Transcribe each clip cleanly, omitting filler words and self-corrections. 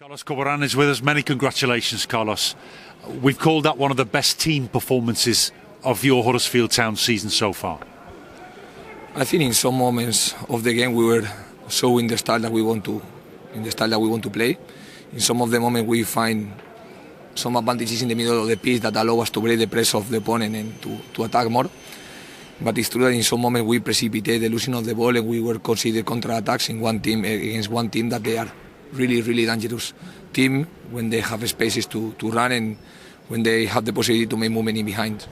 Carlos Corberán is with us. Many congratulations, Carlos. We've called that one of the best team performances of your Huddersfield Town season so far. I think in some moments of the game we were showing the style that we want to, play. In some of the moments we find some advantages in the middle of the pitch that allow us to break the press of the opponent and to attack more. But it's true that in some moments we precipitate the losing of the ball and we were considered counter-attacks in one team against one team that they are really dangerous team when they have spaces to run and when they have the possibility to make movement in behind.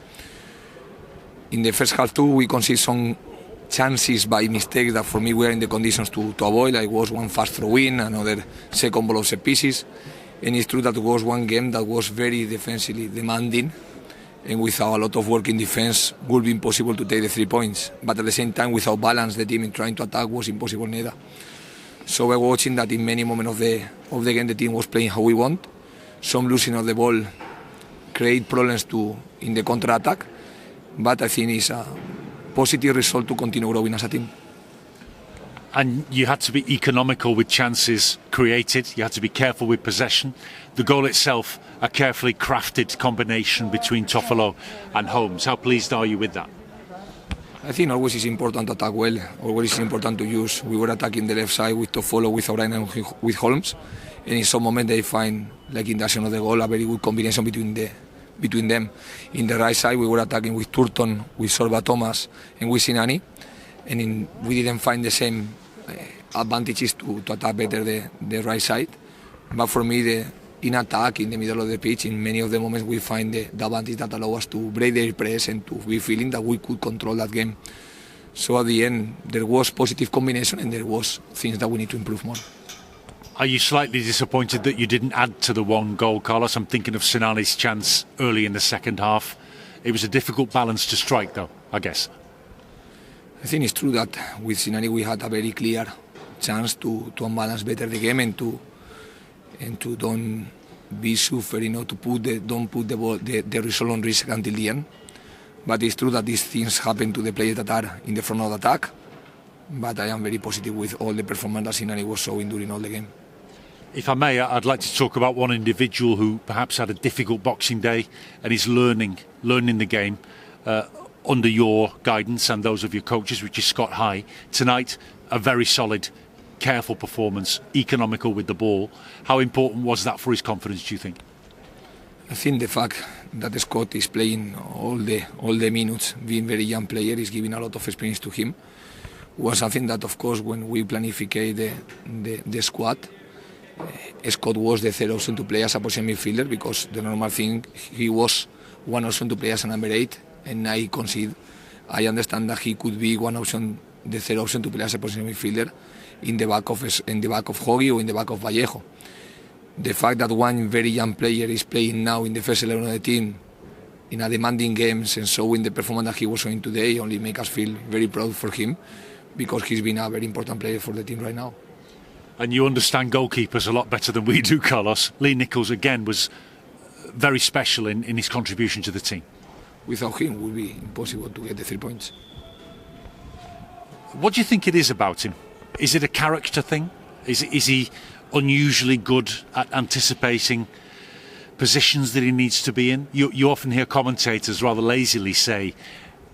In the first half too, we conceded some chances by mistake that for me were in the conditions to avoid. Like was one fast throw-in, another second ball of set pieces. And it's true that it was one game that was very defensively demanding, and without a lot of work in defense would be impossible to take the 3 points. But at the same time, without balance, the team in trying to attack was impossible neither. So we're watching that in many moments of the game the team was playing how we want. Some losing of the ball create problems in the counter-attack, but I think it's a positive result to continue growing as a team. And you had to be economical with chances created, you had to be careful with possession. The goal itself, a carefully crafted combination between Toffolo and Holmes. How pleased are you with that? I think always it's important to attack well, always it's important to use. We were attacking the left side with Toffolo, with O'Brien and with Holmes, and in some moment they find, like in the action of the goal, a very good combination between them. In the right side we were attacking with Turton, with Sorba Thomas and with Sinani, and we didn't find the same advantages to attack better the right side. But for me, in attack, in the middle of the pitch, in many of the moments we find the advantage that allow us to break their press and to be feeling that we could control that game. So at the end, there was positive combination and there was things that we need to improve more. Are you slightly disappointed that you didn't add to the one goal, Carlos? I'm thinking of Sinani's chance early in the second half. It was a difficult balance to strike, though, I guess. I think it's true that with Sinani we had a very clear chance to unbalance better the game and to don't be suffering, don't put the result on risk until the end. But it's true that these things happen to the players that are in the front of the attack. But I am very positive with all the performance that Sinani was showing during all the game. If I may, I'd like to talk about one individual who perhaps had a difficult Boxing Day and is learning the game under your guidance and those of your coaches, which is Scott High. Tonight, a very solid, careful performance, economical with the ball. How important was that for his confidence, do you think? I think the fact that Scott is playing all the minutes, being a very young player, is giving a lot of experience to him. Was something that, of course, when we planified the squad, Scott was the third option to play as a position midfielder, because the normal thing, he was one option to play as a number 8, and I concede. I understand that he could be one option, the third option to play as a position midfielder in the back of Hogan or in the back of Vallejo. The fact that one very young player is playing now in the first 11 of the team in a demanding games and showing the performance that he was showing today only make us feel very proud for him, because he's been a very important player for the team right now. And you understand goalkeepers a lot better than we do, Carlos. Lee Nichols, again, was very special in his contribution to the team. Without him, it would be impossible to get the 3 points. What do you think it is about him? Is it a character thing? Is he unusually good at anticipating positions that he needs to be in? You often hear commentators rather lazily say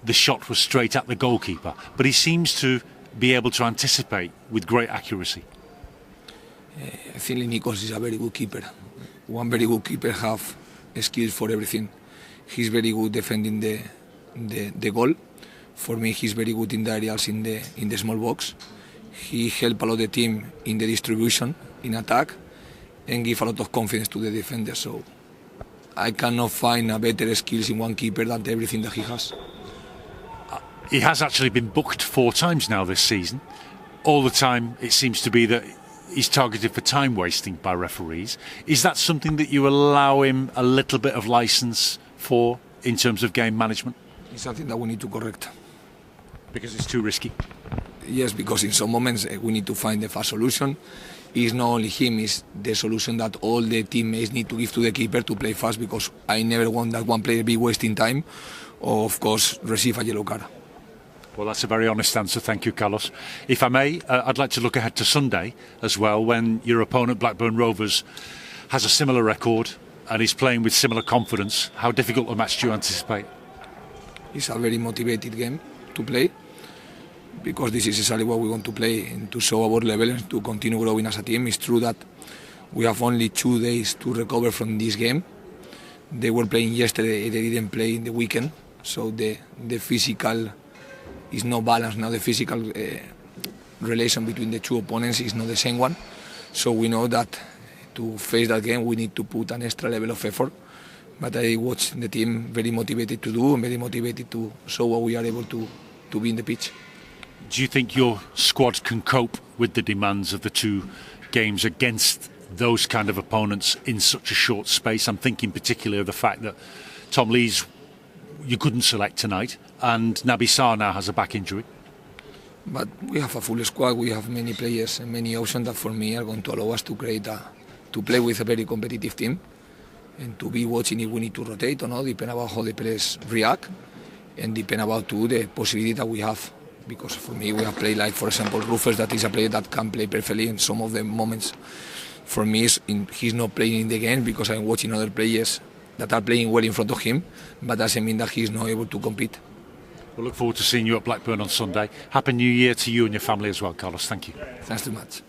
the shot was straight at the goalkeeper, but he seems to be able to anticipate with great accuracy. I think Nichols is a very good keeper. One very good keeper have skills for everything. He's very good defending the goal. For me, he's very good in the areas in the small box. He helped a lot the team in the distribution, in attack, and give a lot of confidence to the defender. So I cannot find a better skills in one keeper than everything that he has. He has actually been booked 4 times now this season. All the time it seems to be that he's targeted for time wasting by referees. Is that something that you allow him a little bit of licence for in terms of game management? It's something that we need to correct. Because it's too risky? Yes, because in some moments we need to find the fast solution. It's not only him, it's the solution that all the teammates need to give to the keeper to play fast, because I never want that one player be wasting time or, of course, receive a yellow card. Well, that's a very honest answer. Thank you, Carlos. If I may, I'd like to look ahead to Sunday as well, when your opponent, Blackburn Rovers, has a similar record and is playing with similar confidence. How difficult a match do you anticipate? It's a very motivated game to play, because this is exactly what we want to play and to show our level and to continue growing as a team. It's true that we have only 2 days to recover from this game. They were playing yesterday, they didn't play in the weekend, so the physical is no balance now. The physical relation between the two opponents is not the same one. So we know that to face that game we need to put an extra level of effort. But I watch the team very motivated to do and very motivated to show what we are able to be in the pitch. Do you think your squad can cope with the demands of the 2 games against those kind of opponents in such a short space? I'm thinking particularly of the fact that Tom Lees you couldn't select tonight, and Naby Sarr now has a back injury. But we have a full squad, we have many players and many options that for me are going to allow us to play with a very competitive team and to be watching if we need to rotate or not, depend about how the players react and depend about too the possibility that we have. Because for me we have played like, for example, Rufus, that is a player that can play perfectly in some of the moments. For me he's not playing in the game because I'm watching other players that are playing well in front of him, but doesn't mean that he's not able to compete. We'll look forward to seeing you at Blackburn on Sunday. Happy New Year to you and your family as well, Carlos. Thank you. Thanks too much.